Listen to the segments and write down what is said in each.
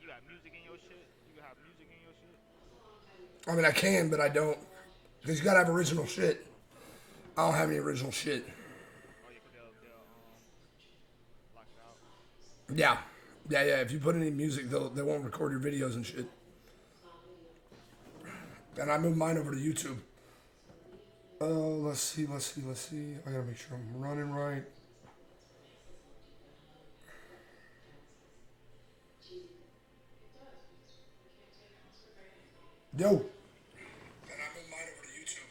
You got music in your shit. You can have music in your shit. I mean, I can, but I don't. Because you gotta have original shit. I don't have any original shit. Oh yeah, cause they'll lock it out. Yeah. Yeah, yeah. If you put any music, they won't record your videos and shit. And I moved mine over to YouTube. Let's see. I gotta make sure I'm running right. Yo. And I moved mine over to YouTube.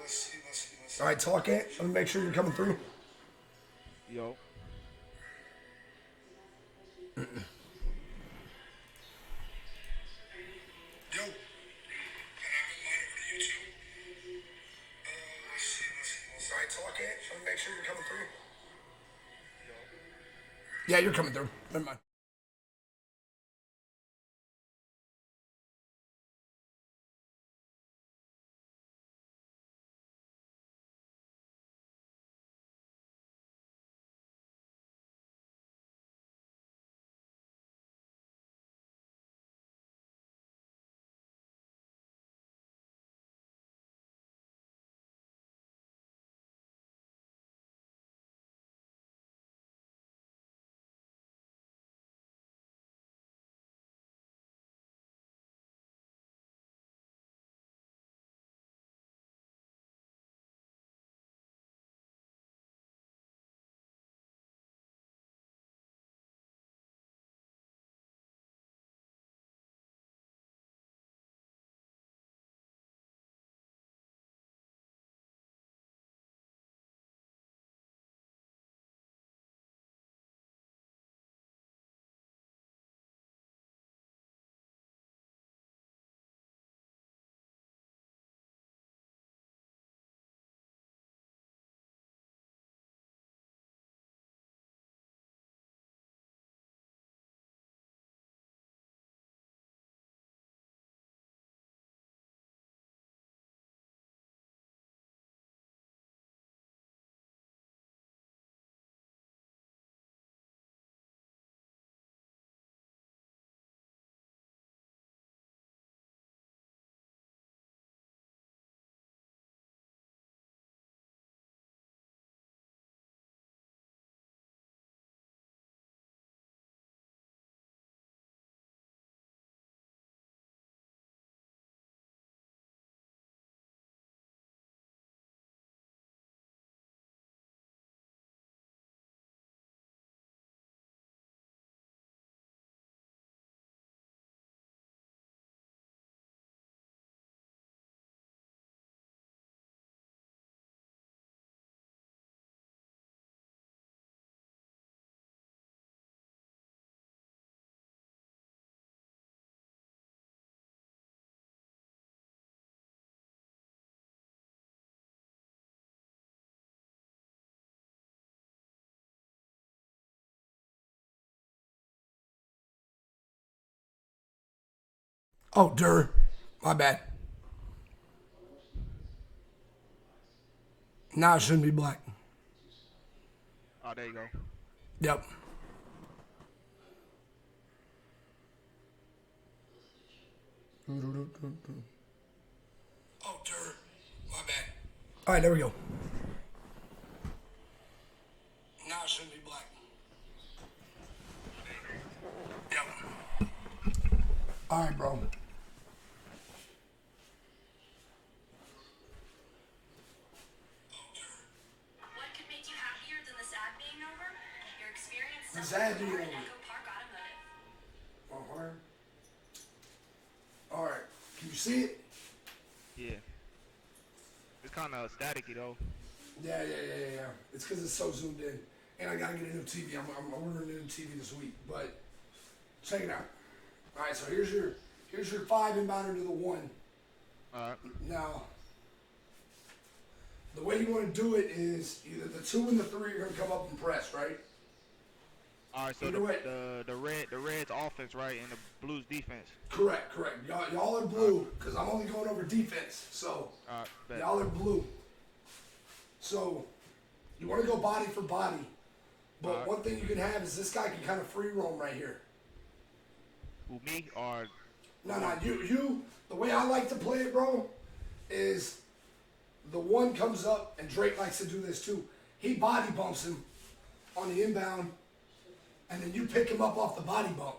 Let's see. All right, talk it. Let me make sure you're coming through. Yo. Yo. And I moved mine over to YouTube. Let's see. All right, talk it. Let me make sure you're coming through. Yo. Yeah, you're coming through. Never mind. Oh, Dur. My bad. Now it shouldn't be black. Oh, there you go. Yep. Oh, Dur. My bad. All right, there we go. Now it shouldn't be black. Yep. All right, bro. What could make you happier than this ad being over? Your experience This selling ad your being car at over. Echo Park Automotive. All right. Can you see it? Yeah. It's kind of staticky though. Yeah. It's because it's so zoomed in. And I gotta get a new TV. I'm ordering a new TV this week. But check it out. All right, so here's your 5 inbound into the 1. All right. Now, the way you want to do it is either the 2 and the 3 are gonna come up and press, right? All right. So Either way. the red's offense, right, and the blues defense. Correct. Y'all are blue because I'm only going over defense. So All right. Bet. y'all are blue. So you want to go body for body. All But right. one thing you can have is this guy can kind of free roam right here. Who, me or the No, no, one? you. The way I like to play it, bro, is the one comes up, and Drake likes to do this too. He body bumps him on the inbound, and then you pick him up off the body bump.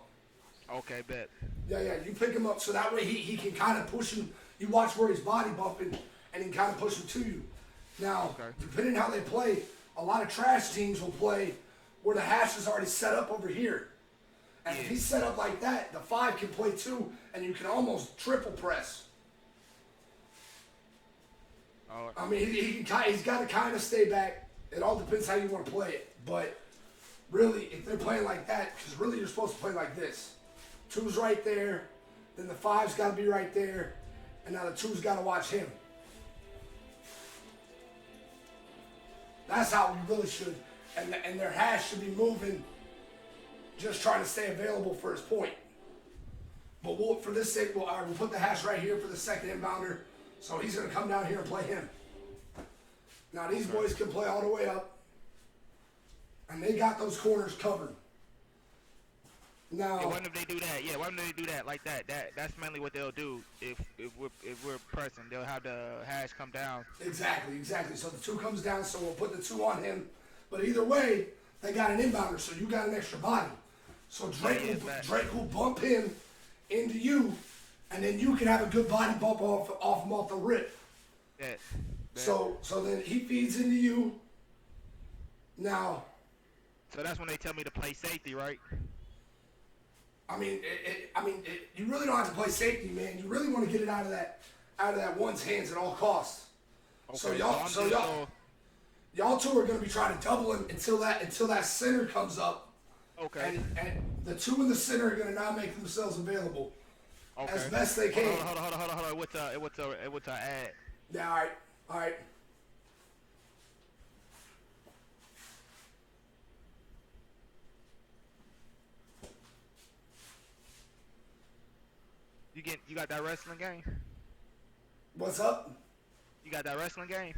Okay, bet. Yeah, yeah, you pick him up so that way he can kind of push him. You watch where he's body bumping, and he can kind of push him to you. Now, Okay. depending how they play, a lot of trash teams will play where the hash is already set up over here. And if Yeah. he's set up like that, the 5 can play too, and you can almost triple press. Oh, I mean, he's got to kind of stay back. It all depends how you want to play it. But really, if they're playing like that, because really you're supposed to play like this. 2's right there, then the 5's got to be right there, and now the 2's got to watch him. That's how we really should. And their hash should be moving, just trying to stay available for his point. But for this sake, we'll put the hash right here for the second inbounder. So he's going to come down here and play him. Now these boys can play all the way up. And they got those corners covered. Now, yeah, why don't they do that? Yeah, why don't they do that like that? That's mainly what they'll do if we're pressing. They'll have the hash come down. exactly. So the 2 comes down, so we'll put the 2 on him. But either way, they got an inbounder, so you got an extra body. So Drake will bump him into you, and then you can have a good body bump off him off the rip. Bet. So then he feeds into you. Now, So that's when they tell me to play safety, right? I mean, you really don't have to play safety, man. You really want to get it out of that one's hands at all costs. Okay, Y'all two are going to be trying to double him until that center comes up. Okay. And the 2 in the center are going to now make themselves available as best they can. Hold on. What's our ad? Yeah, all right. You got that wrestling game? What's up? You got that wrestling game?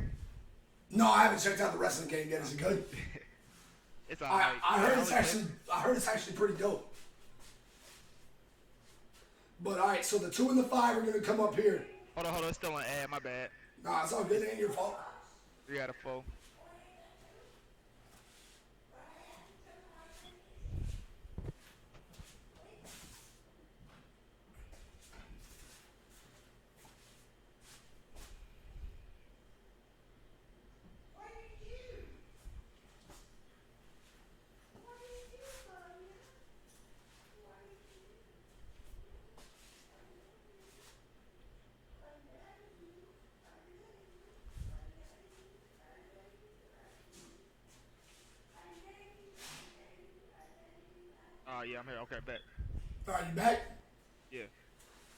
No, I haven't checked out the wrestling game yet. Is it good? It's alright. I heard it's actually pretty dope. But all right, so the 2 and the 5 are going to come up here. Hold on. It's still an ad. My bad. Nah, it's all good. It ain't your fault. 3 out of 4. Yeah, I'm here. Okay, bet. All right, you back? Yeah.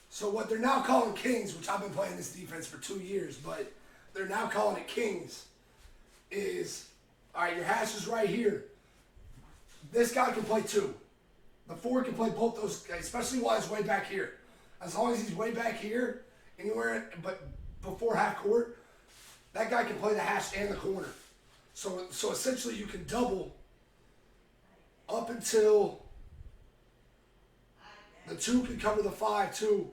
So what they're now calling kings, which I've been playing this defense for 2 years, but they're now calling it kings, is, all right, your hash is right here. This guy can play 2. The 4 can play both those, especially while he's way back here. As long as he's way back here, anywhere but before half court, that guy can play the hash and the corner. So essentially you can double up until the 2 can cover the 5 too,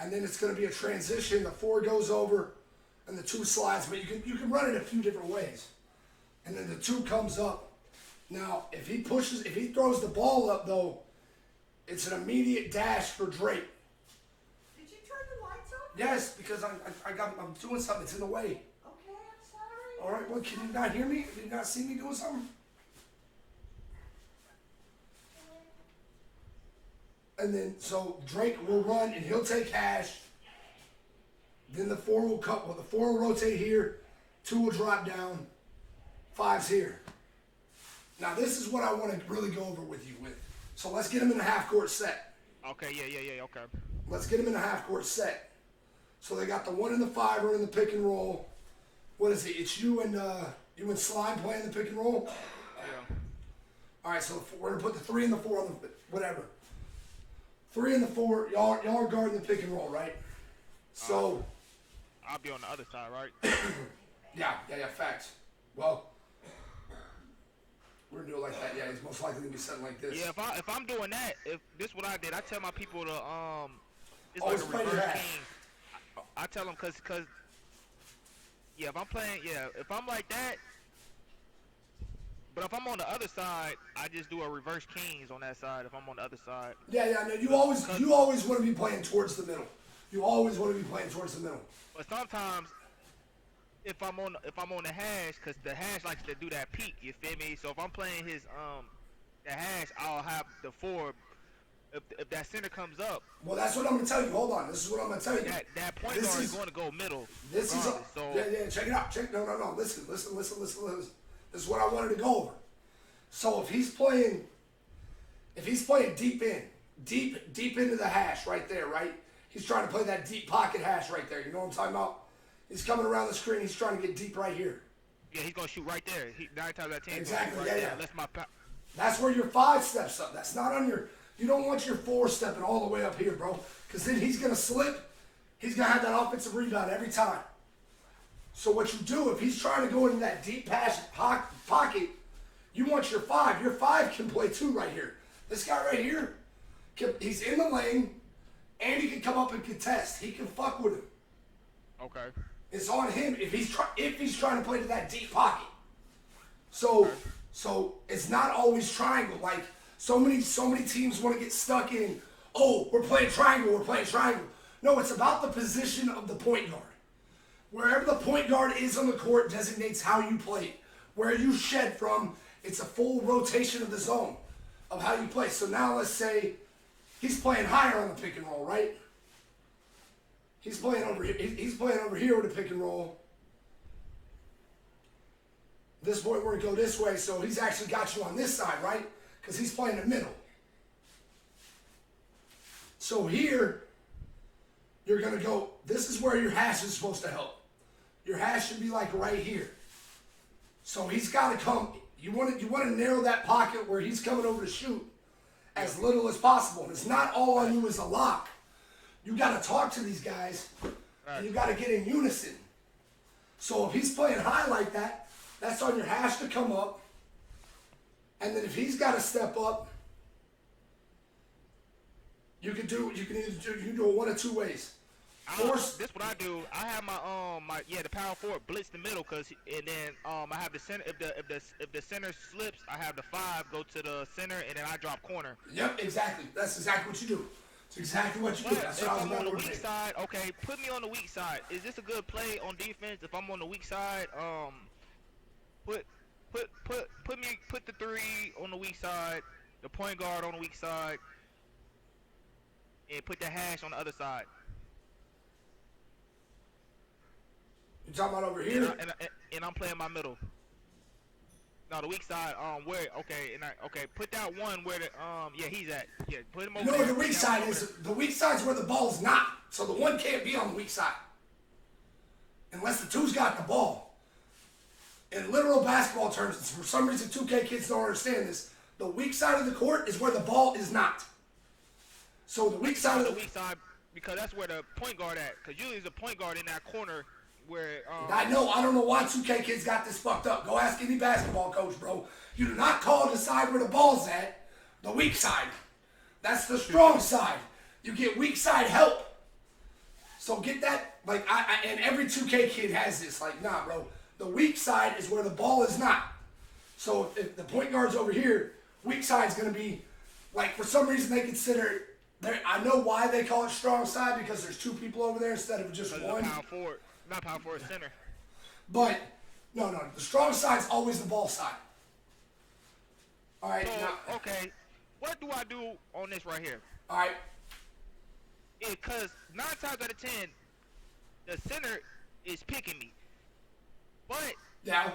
and then it's going to be a transition. The 4 goes over, and the 2 slides. But you can run it a few different ways, and then the 2 comes up. Now, if he throws the ball up though, it's an immediate dash for Drake. Did you turn the lights on? Yes, because I'm doing something. It's in the way. Okay, I'm sorry. All right. Well, can you not hear me? Did you not see me doing something? And then, so Drake will run and he'll take hash. Then the 4 will cut. Well, the 4 will rotate here. 2 will drop down. 5's here. Now, this is what I want to really go over with you with. So let's get him in a half court set. Okay, yeah, okay. Let's get him in a half court set. So they got the 1 and the 5 are in the pick and roll. What is it? It's you and Slime playing the pick and roll? Yeah. All right, so we're going to put the 3 and the 4 on the, whatever. 3 and the 4, y'all are guarding the pick and roll, right? So I'll be on the other side, right? yeah, facts. Well, We're gonna do it like that. Yeah, he's most likely gonna be sitting like this. Yeah, if I'm doing that, if this what I did, I tell my people to it's like Always a play your reverse hash. king. I tell them cause yeah, if I'm playing, yeah, if I'm like that, but if I'm on the other side, I just do a reverse kings on that side. If I'm on the other side, Yeah. No, you always want to be playing towards the middle. You always want to be playing towards the middle. but sometimes if I'm on the hash, cause the hash likes to do that peak. You feel me? So if I'm playing his the hash, I'll have the four. If that center comes up, Well, that's what I'm gonna tell you. Hold on. This is what I'm gonna tell you. that point This guard is is- going to go middle. This is regardless. So yeah. Check it out. No. Listen. This is what I wanted to go over. So if he's playing deep into the hash right there, right? He's trying to play that deep pocket hash right there. You know what I'm talking about? He's coming around the screen. He's trying to get deep right here. yeah, he's gonna shoot right there. 9 times out of 10, he's Exactly, gonna shoot right yeah. there. That's my. That's where your 5 steps up. That's not on your. You don't want your 4 stepping all the way up here, bro. Because then he's gonna slip. He's gonna have that offensive rebound every time. So what you do if he's trying to go into that deep pass pocket, you want your 5. Your 5 can play too right here. This guy right here, he's in the lane, and he can come up and contest. He can fuck with him. Okay. It's on him if he's trying to play to that deep pocket. So it's not always triangle. Like so many teams want to get stuck in. Oh, we're playing triangle. No, it's about the position of the point guard. Wherever the point guard is on the court designates how you play. Where you shed from, it's a full rotation of the zone of how you play. So now let's say he's playing higher on the pick and roll, right? He's playing over here. He's playing over here with a pick and roll. This point we're gonna go this way, so he's actually got you on this side, right? Because he's playing the middle. So here, you're gonna go. This is where your hash is supposed to help. Your hash should be like right here. So he's got to come. You want to narrow that pocket where he's coming over to shoot as little as possible. And it's not all on you as a lock. You got to talk to these guys, and you got to get in unison. So if he's playing high like that, that's on your hash to come up. And then if he's got to step up, you can do it one of 2 ways. Force. This what I do. I have my the power forward blitz the middle, and then I have the center. If the center slips, I have the 5 go to the center, and then I drop corner. Yep, exactly. That's exactly what you do. It's exactly what you do. But That's if what I was I'm about on to the weak say. side, okay, put me on the weak side. Is this a good play on defense? If I'm on the weak side, put the 3 on the weak side, the point guard on the weak side, and put the hash on the other side. You talking about over here? And I'm playing my middle. No, the weak side. Put that one where the he's at. Yeah, put him over. No, there. the weak side is where the ball's not. So the 1 can't be on the weak side unless the 2's got the ball. In literal basketball terms, for some reason 2K kids don't understand this. The weak side of the court is where the ball is not. So the weak side of the weak side, because that's where the point guard at. Because usually there's a point guard in that corner where. I don't know why 2K kids got this fucked up. Go ask any basketball coach, bro. You do not call the side where the ball's at the weak side. That's the strong side. You get weak side help. So get that, like, and every 2K kid has this. Like, nah, bro. The weak side is where the ball is not. So if the point guard's over here, weak side's going to be, like, for some reason they consider, I know why they call it strong side, because there's 2 people over there instead of just 1. Power forward. Not power forward, center. But, no, the strong side's always the ball side. All right, So, now, okay, what do I do on this right here? all right. Because 9 times out of 10, the center is picking me. But Now,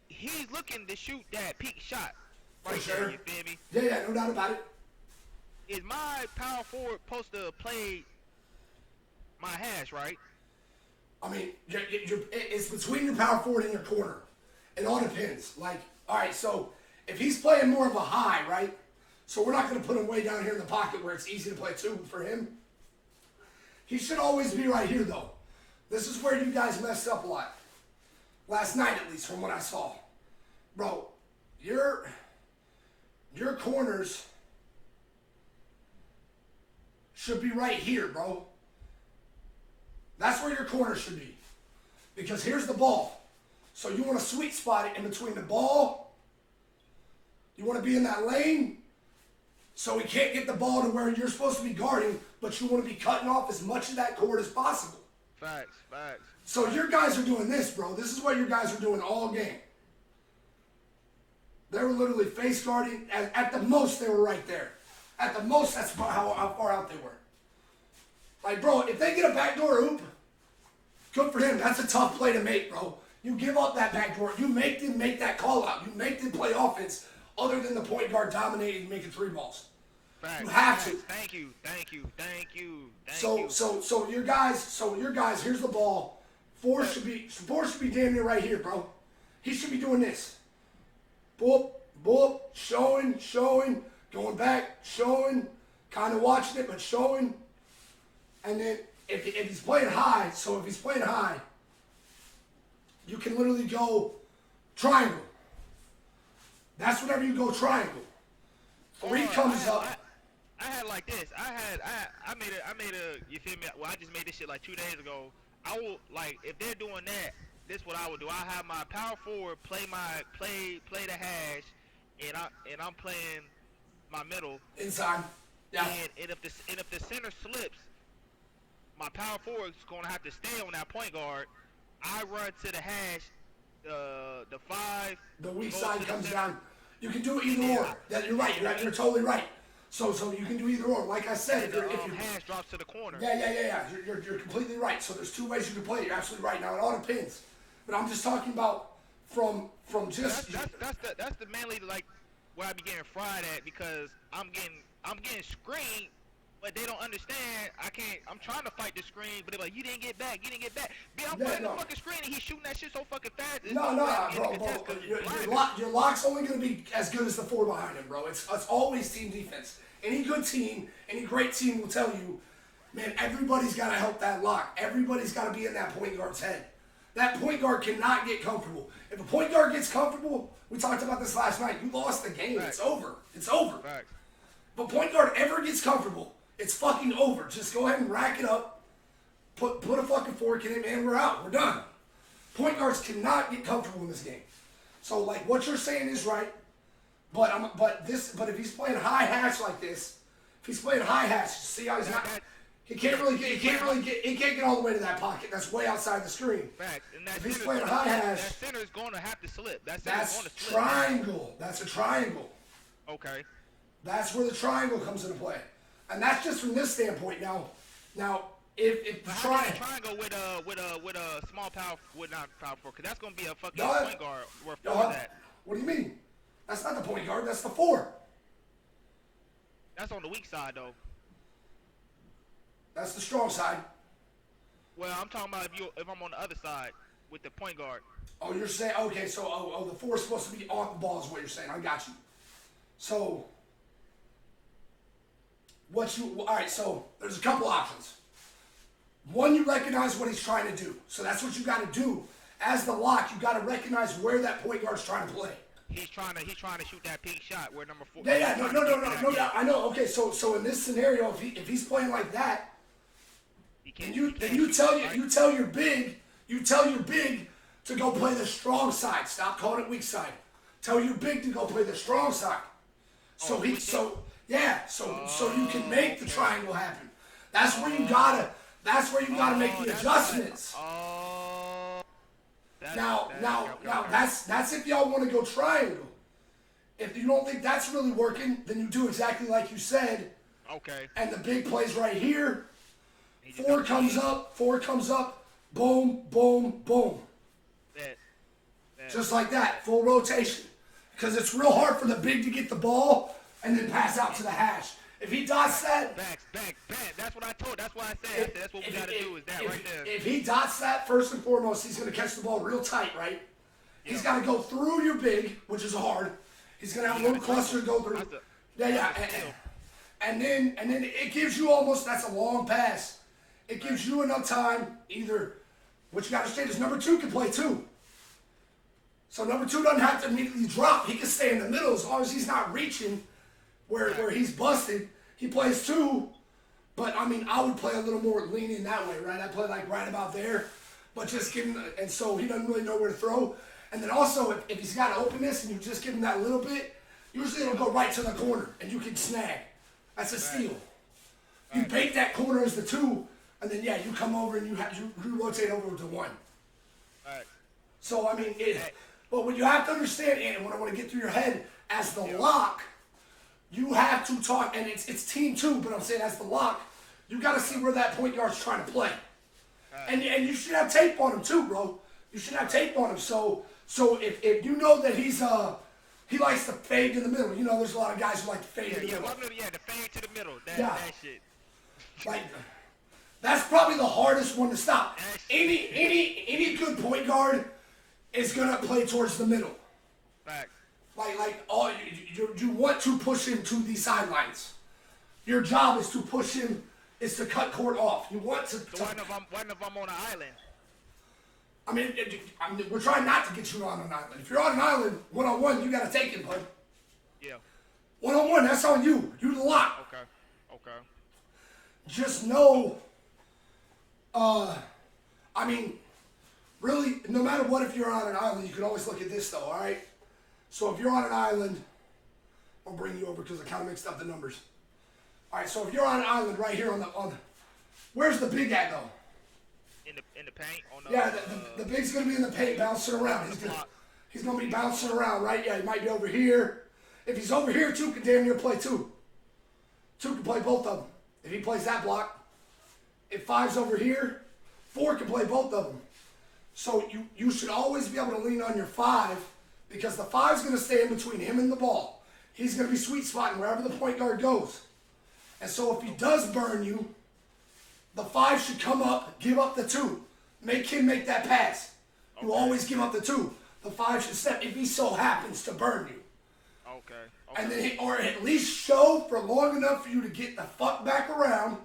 he's looking to shoot that peak shot for right sure. there, you feel me? Yeah, no doubt about it. Is my power forward supposed to play my hash, right? I mean, it's between your power forward and your corner. It all depends. Like, all right, so if he's playing more of a high, right? So we're not going to put him way down here in the pocket where it's easy to play 2 for him. He should always be right here, though. This is where you guys messed up a lot. Last night, at least, from what I saw. Bro, your corners should be right here, bro. That's where your corners should be. Because here's the ball. So you want to sweet spot it in between the ball. You want to be in that lane. So he can't get the ball to where you're supposed to be guarding, but you want to be cutting off as much of that court as possible. Facts. So your guys are doing this, bro. This is what your guys are doing all game. They were literally face guarding. At the most, they were right there. At the most, that's how far out they were. Like, bro, if they get a backdoor hoop, good for them. That's a tough play to make, bro. You give up that backdoor. You make them make that call out. You make them play offense other than the point guard dominating and making 3 balls. Facts. You have to. Thank you. So your guys, here's the ball. Four should be damn near right here, bro. He should be doing this. Boop, boop, showing, going back, showing, kind of watching it, but showing. And then if he's playing high, you can literally go triangle. That's whenever you go triangle. 3 comes up. I had like this. I made a. You feel me? Well, I just made this shit like 2 days ago. I will like if they're doing that. This what I would do. I have my power forward play the hash, and I'm playing my middle Inside. Yeah. And if the center slips, my power forward is gonna have to stay on that point guard. I run to the hash, the 5. The weak side comes down. You can do either or. That you're right. You're totally right. So you can do either or. Like I said, if your hash drops to the corner. Yeah. You're completely right. So there's 2 ways you can play it. You're absolutely right. Now it all depends. But I'm just talking about from just. That's the mainly like where I be getting fried at because I'm getting screened. But they don't understand. I'm trying to fight the screen, but they're like, you didn't get back. B, I'm fighting the fucking screen, and he's shooting that shit so fucking fast. Bro. Your lock's only going to be as good as the 4 behind him, bro. It's always team defense. Any good team, any great team will tell you, man, everybody's got to help that lock. Everybody's got to be in that point guard's head. That point guard cannot get comfortable. If a point guard gets comfortable, we talked about this last night, you lost the game. Right. It's over. It's over. Right. If a point guard ever gets comfortable, it's fucking over. Just go ahead and rack it up. Put a fucking fork in it, man. We're out. We're done. Point guards cannot get comfortable in this game. So like what you're saying is right, but if he's playing high hash like this, see how he's not. He can't get all the way to that pocket. That's way outside the screen. Fact. And if he's playing high hash, that center is going to have to slip. That's triangle. That's a triangle. Okay. That's where the triangle comes into play. And that's just from this standpoint. Now, if the triangle with a small power, not power forward, because that's gonna be a fucking point guard. We're for that. What do you mean? That's not the point guard. That's the 4. That's on the weak side though. That's the strong side. Well, I'm talking about if I'm on the other side with the point guard. Oh, you're saying okay. So the 4 is supposed to be on the ball is what you're saying. I got you. So. All right, so there's a couple options. One, you recognize what he's trying to do. So that's what you got to do. As the lock, you got to recognize where that point guard's trying to play. He's trying to shoot that peak shot where number 4. Yeah, no doubt. I know. Okay, so in this scenario, if he's playing like that, you tell your big to go play the strong side. Stop calling it weak side. Tell your big to go play the strong side. So you can make the triangle happen. That's where you gotta make the adjustments. Now, that's if y'all want to go triangle. If you don't think that's really working, then you do exactly like you said. Okay. And the big plays right here. 4 comes up, boom, boom, boom. Just like that, full rotation. Because it's real hard for the big to get the ball and then pass out to the hash. If he dots that, back. That's what I told. That's why I said that's what we got to do is that right there. If he dots that, first and foremost, he's going to catch the ball real tight, right? He's got to go through your big, which is hard. He's going to have a little cluster to go through. And then it gives you almost, that's a long pass. It gives you enough time, either, what you got to understand is number 2 can play too. So number 2 doesn't have to immediately drop. He can stay in the middle as long as he's not reaching where he's busted. He plays 2, but I mean, I would play a little more lenient that way, right? I play like right about there, but just give him, and so he doesn't really know where to throw. And then also, if he's got openness and you just give him that little bit, usually it'll go right to the corner and you can snag. That's a steal. You bait that corner as the 2, and then yeah, you come over and you rotate over to 1. So I mean, but what you have to understand, and what I want to get through your head, as the lock, you have to talk, and it's team 2, but I'm saying as the lock, you got to see where that point guard's trying to play, and you should have tape on him too, bro. You should have tape on him. So if you know that he likes to fade to the middle. You know, there's a lot of guys who like to fade to the middle. The fade to the middle. That shit. Like, that's probably the hardest one to stop. Any good point guard is gonna play towards the middle. Fact. Like all you want to push him to the sidelines. Your job is to push him, is to cut court off. You want to. So what if I'm on an island? I mean, we're trying not to get you on an island. If you're on an island, 1-on-1, you gotta take it, bud. Yeah. 1-on-1, that's on you. You the lock. Okay. Just know, I mean, really, no matter what, if you're on an island, you can always look at this though, all right? So if you're on an island, I'll bring you over because I kind of mixed up the numbers. All right, so if you're on an island right here on the, where's the big at though? In the paint? Yeah, the big's gonna be in the paint, bouncing around. He's gonna be bouncing around, right? Yeah, he might be over here. If he's over here, 2 can damn near play 2. 2 can play both of them. If he plays that block, if 5's over here, 4 can play both of them. So you should always be able to lean on your 5 because the 5's going to stay in between him and the ball. He's going to be sweet spotting wherever the point guard goes. And so if he does burn you, the 5 should come up, give up the 2. Make him make that pass. You always give up the 2. The 5 should step if he so happens to burn you. Okay. And then or at least show for long enough for you to get the fuck back around,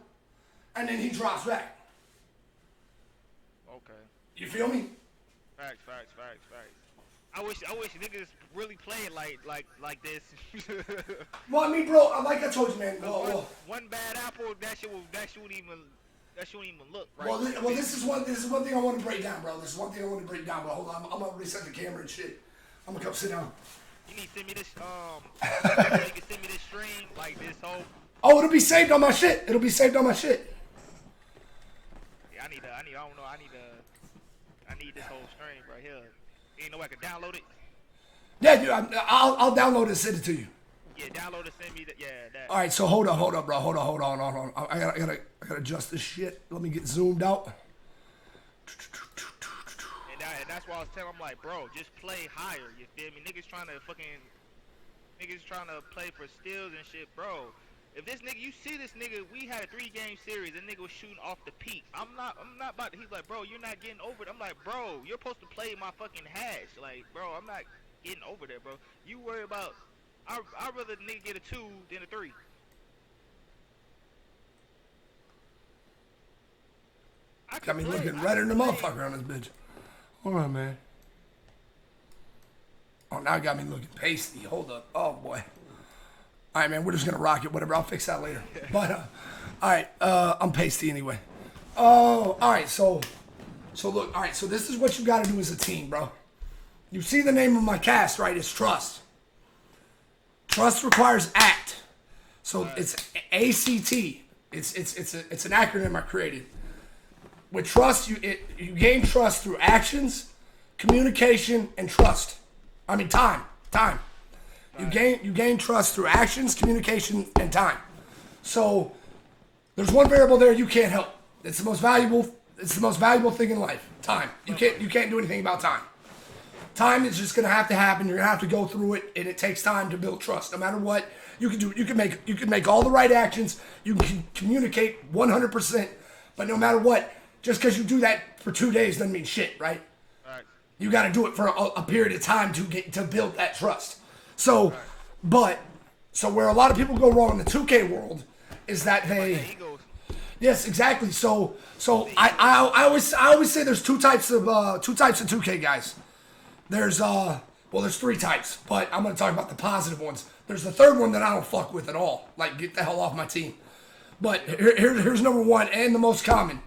and then he drops back. Okay. You feel me? Facts. I wish niggas really played like this. Well, I mean, bro, like I told you, man. One bad apple, that shit wouldn't even look right. Well, this is one thing I want to break down, bro. This is one thing I want to break down. But hold on, I'm gonna reset the camera and shit. I'm gonna come sit down. You need to send me this. You can send me this stream like this whole. Oh, it'll be saved on my shit. Yeah, I need this whole stream right here. Ain't no way I can download it. Yeah, dude, I'll download it and send it to you. Yeah, download it, send me that. Yeah, that. All right, so hold on, bro. Hold on. I gotta adjust this shit. Let me get zoomed out. And that's why I was telling him, like, bro, just play higher. You feel me? Niggas trying to play for steals and shit, bro. If this nigga, you see this nigga, we had a 3-game series. That nigga was shooting off the peak. I'm not about to. He's like, bro, you're not getting over it. I'm like, bro, you're supposed to play my fucking hash. Like, bro, I'm not getting over there, bro. You worry about. I'd rather the nigga get a 2 than a 3. Got me looking redder than the motherfucker on this bitch. Hold on, man. Oh, now it got me looking pasty. Hold up. Oh, boy. All right, man, we're just going to rock it. Whatever, I'll fix that later. But, all right, I'm pasty anyway. Oh, all right, so look, all right, so this is what you got to do as a team, bro. You see the name of my cast, right? It's TrusT. TrusT requires ACT. So it's ACT. It's an acronym I created. With TrusT, you gain trust through actions, communication, and trust. I mean time. You gain trust through actions, communication, and time. So there's one variable there you can't help. It's the most valuable thing in life. Time. You can't do anything about time. Time is just gonna have to happen. You're gonna have to go through it, and it takes time to build trust. No matter what, you can make all the right actions. You can communicate 100%, but no matter what, just because you do that for 2 days doesn't mean shit, right? You got to do it for a period of time to build that trust. So where a lot of people go wrong in the 2K world is that they. Yes, exactly. So I always say there's two types of 2K guys. There's there's three types, but I'm gonna talk about the positive ones. There's the third one that I don't fuck with at all. Like, get the hell off my team. But here's number one and the most common.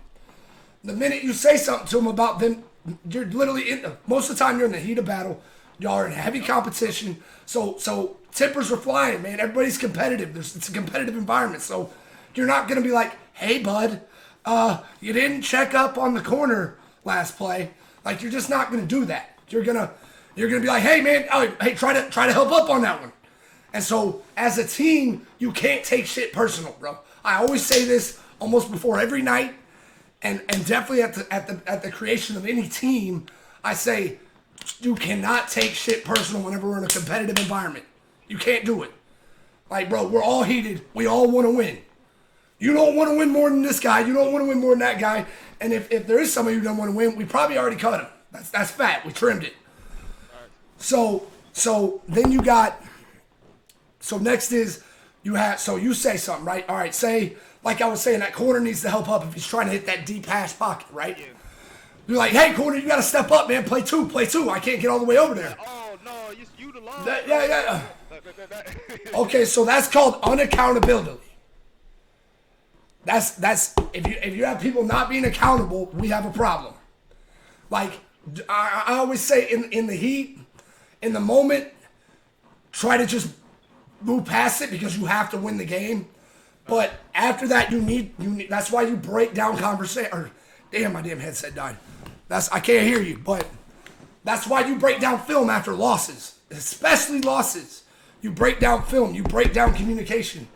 The minute you say something to them about them, you're literally most of the time you're in the heat of battle. Y'all are in heavy competition. So tempers are flying, man. Everybody's competitive. It's a competitive environment. So you're not gonna be like, hey bud, you didn't check up on the corner last play. Like, you're just not gonna do that. You're gonna be like, hey man, hey, try to help up on that one. And so as a team, you can't take shit personal, bro. I always say this almost before every night, and definitely at the creation of any team, I say you cannot take shit personal whenever we're in a competitive environment. You can't do it. Like, bro, we're all heated. We all want to win. You don't want to win more than this guy. You don't want to win more than that guy. And if there is somebody who doesn't want to win, we probably already cut him. That's fat. We trimmed it. So then you got. So next is you say something, right? All right, say, like I was saying, that corner needs to help up if he's trying to hit that deep hash pocket, right? Yeah. You're like, hey, corner, you got to step up, man. Play two. I can't get all the way over there. Oh, no, you the line. Yeah. Okay, so that's called unaccountability. That's if you have people not being accountable, we have a problem. Like, I always say in the heat, in the moment, try to just move past it because you have to win the game. But after that, you need that's why you break down conversation. Or, damn, my damn headset died. I can't hear you, but that's why you break down film after losses, especially losses. You break down film, you break down communication.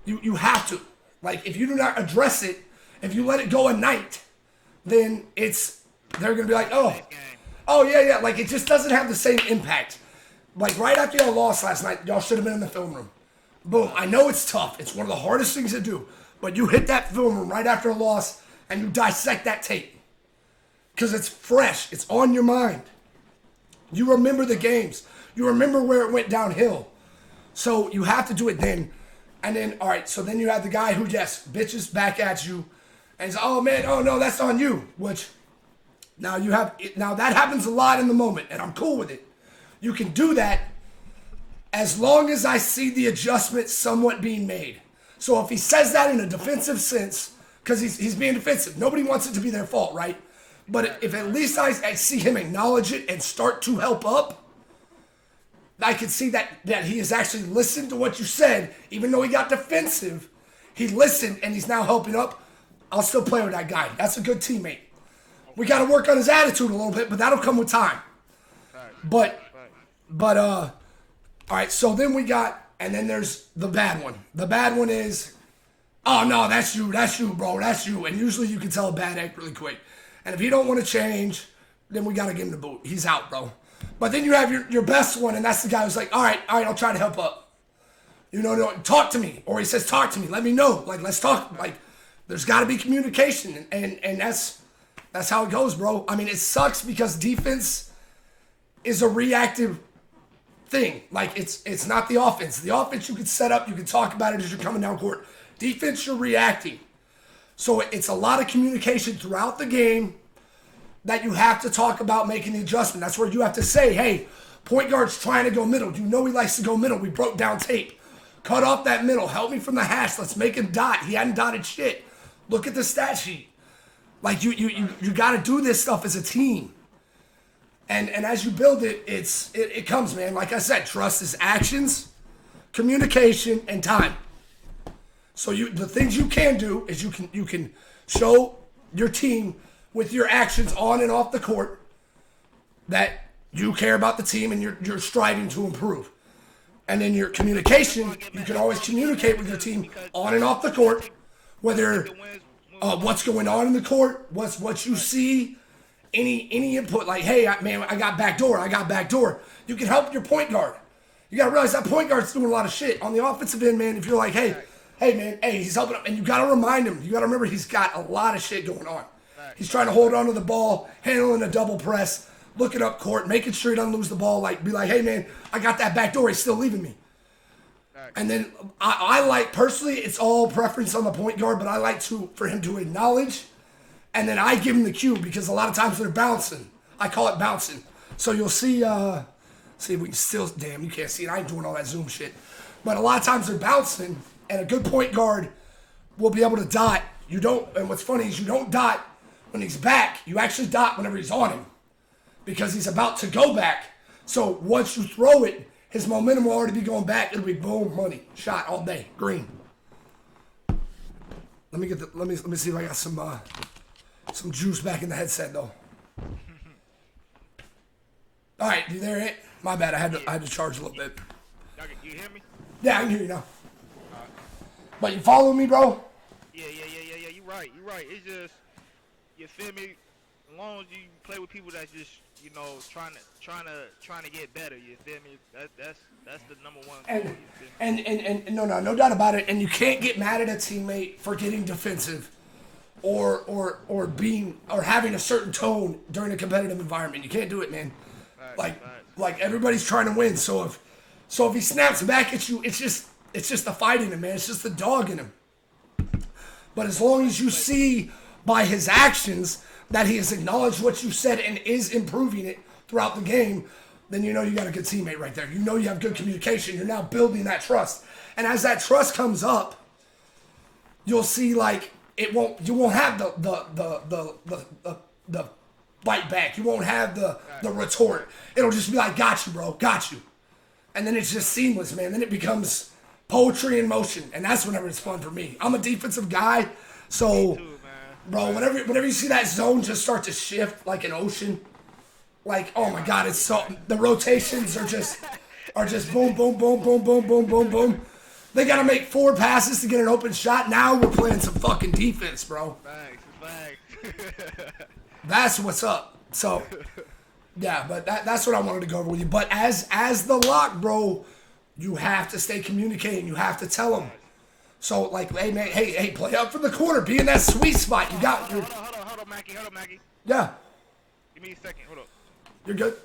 You have to. Like, if you do not address it, if you let it go a night, then they're gonna be like, oh yeah, like it just doesn't have the same impact. Like, right after y'all lost last night, y'all should have been in the film room. Boom. I know it's tough. It's one of the hardest things to do. But you hit that film room right after a loss and you dissect that tape. Because it's fresh. It's on your mind. You remember the games. You remember where it went downhill. So you have to do it then. And then, all right, so then you have the guy who, yes, bitches back at you. And he's, oh, man, oh, no, that's on you. Which, now that happens a lot in the moment. And I'm cool with it. You can do that as long as I see the adjustment somewhat being made. So if he says that in a defensive sense, because he's being defensive, nobody wants it to be their fault, right? But if at least I see him acknowledge it and start to help up, I can see that he has actually listened to what you said, even though he got defensive. He listened and he's now helping up. I'll still play with that guy. That's a good teammate. We got to work on his attitude a little bit, but that'll come with time. But all right, so then and then there's the bad one. The bad one is, oh no, that's you, bro, that's you. And usually you can tell a bad egg really quick. And if he don't want to change, then we got to give him the boot. He's out, bro. But then you have your best one, and that's the guy who's like, all right, I'll try to help up. No, talk to me. Or he says, talk to me, let me know. Like, let's talk. Like, there's got to be communication, and that's how it goes, bro. I mean, it sucks because defense is a reactive thing. Like, it's not the offense. The offense you can set up, you can talk about it as you're coming down court. Defense, you're reacting. So it's a lot of communication throughout the game that you have to talk about making the adjustment. That's where you have to say, hey, point guard's trying to go middle. You know he likes to go middle. We broke down tape. Cut off that middle. Help me from the hash. Let's make him dot. He hadn't dotted shit. Look at the stat sheet. Like, you got to do this stuff as a team. And as you build it, it comes, man. Like I said, trust is actions, communication, and time. So the things you can do is you can show your team with your actions on and off the court that you care about the team and you're striving to improve. And then your communication, you can always communicate with your team on and off the court, whether what's going on in the court, what you see, any input, like, hey, man, I got backdoor. You can help your point guard. You got to realize that point guard's doing a lot of shit. On the offensive end, man, if you're like, hey, man, he's helping up. And you got to remind him. You got to remember he's got a lot of shit going on. He's trying to hold on to the ball, handling a double press, looking up court, making sure he doesn't lose the ball. Like, be like, hey, man, I got that back door. He's still leaving me. And then I like, personally, it's all preference on the point guard, but I like for him to acknowledge, and then I give him the cue because a lot of times they're bouncing. I call it bouncing. So you'll see, see if we can still, damn, you can't see it. I ain't doing all that Zoom shit. But a lot of times they're bouncing, and a good point guard will be able to dot. You don't, and what's funny is you don't dot when he's back. You actually dot whenever he's on him because he's about to go back. So once you throw it, his momentum will already be going back. It'll be boom, money, shot all day, green. Let me get the, let me see if I got some juice back in the headset though. All right, you there? It? My bad. I had to charge a little bit. You hear me? Yeah, I can hear you now. But you follow me, bro? Yeah. You right. It's just, you feel me? As long as you play with people that's just, you know, trying to get better. You feel me? That's the number one goal. You feel me? And no doubt about it. And you can't get mad at a teammate for getting defensive, or being or having a certain tone during a competitive environment. You can't do it, man. Like everybody's trying to win. So if he snaps back at you, it's just the fight in him, man. It's just the dog in him. But as long as you see by his actions that he has acknowledged what you said and is improving it throughout the game, then you know you got a good teammate right there. You know you have good communication. You're now building that trust. And as that trust comes up, you'll see like you won't have the bite back. You won't have the retort. It'll just be like, got you, bro, got you. And then it's just seamless, man. Then it becomes poetry in motion, and that's whenever it's fun for me. I'm a defensive guy, so, bro, whenever you see that zone just start to shift like an ocean, like, oh my God, it's so, the rotations are just boom, boom, boom, boom, boom, boom, boom, boom. They got to make 4 passes to get an open shot. Now we're playing some fucking defense, bro. Thanks. That's what's up. So, yeah, but that's what I wanted to go over with you. But as the lock, bro, you have to stay communicating. You have to tell them. So, like, hey, man, hey, play up for the corner. Be in that sweet spot. You got your... Hold on, Mackie. Yeah. Give me a second. Hold up. You're good.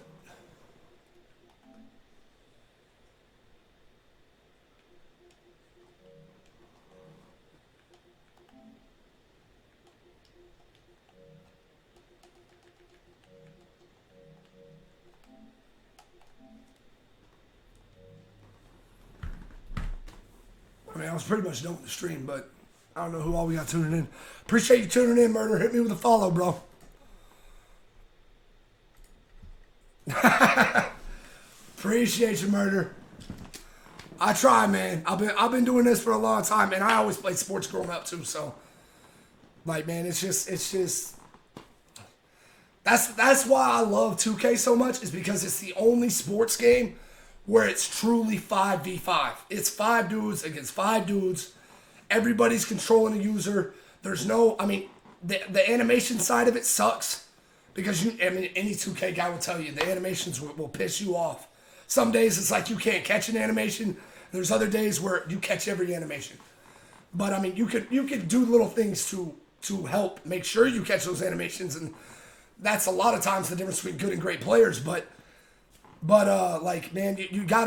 I mean, I was pretty much done with the stream, but I don't know who all we got tuning in. Appreciate you tuning in, Murder. Hit me with a follow, bro. Appreciate you, Murder. I try, man. I've been doing this for a long time, and I always played sports growing up too. So, like, man, it's just that's why I love 2K so much, is because it's the only sports game where it's truly 5v5. It's 5 dudes against 5 dudes. Everybody's controlling the user. There's no, I mean, the animation side of it sucks because any 2K guy will tell you the animations will piss you off. Some days it's like you can't catch an animation. There's other days where you catch every animation. But I mean, you could do little things to help make sure you catch those animations, and that's a lot of times the difference between good and great players. But like, man, you got,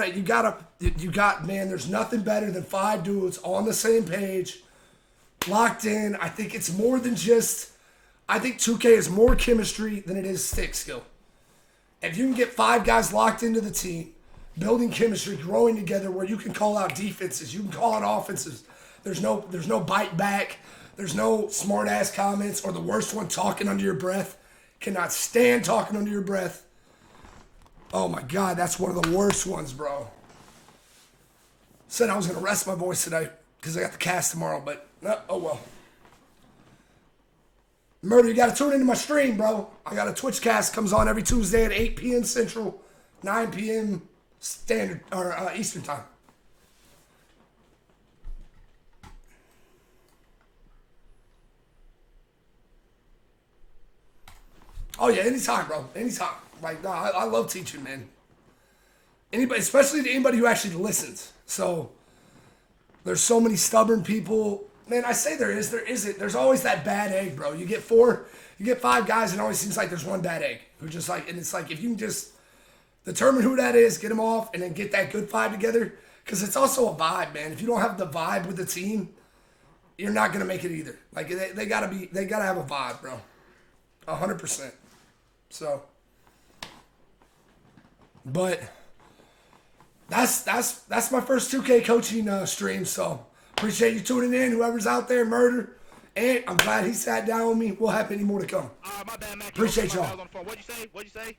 man, there's nothing better than 5 dudes on the same page, locked in. I think it's more than just, I think 2K is more chemistry than it is stick skill. If you can get 5 guys locked into the team, building chemistry, growing together, where you can call out defenses, you can call out offenses. There's no bite back. There's no smart ass comments, or the worst one, talking under your breath. Cannot stand talking under your breath. Oh my God, that's one of the worst ones, bro. Said I was going to rest my voice today because I got the cast tomorrow, but oh well. Murder, you got to tune into my stream, bro. I got a Twitch cast, comes on every Tuesday at 8 p.m. Central, 9 p.m. Standard or Eastern Time. Oh yeah, anytime, bro. Anytime. Like, no, I love teaching, man. Anybody, especially to anybody who actually listens. So, there's so many stubborn people. Man, I say there isn't. There's always that bad egg, bro. You get 5 guys, and it always seems like there's one bad egg. Who just like, and it's like, if you can just determine who that is, get them off, and then get that good 5 together. Because it's also a vibe, man. If you don't have the vibe with the team, you're not going to make it either. Like, they gotta have a vibe, bro. 100%. So... But that's my first 2K coaching stream. So appreciate you tuning in. Whoever's out there, Murder. And I'm glad he sat down with me. We'll have any more to come. My bad, Mac. Appreciate I was y'all. on the phone. What'd you say?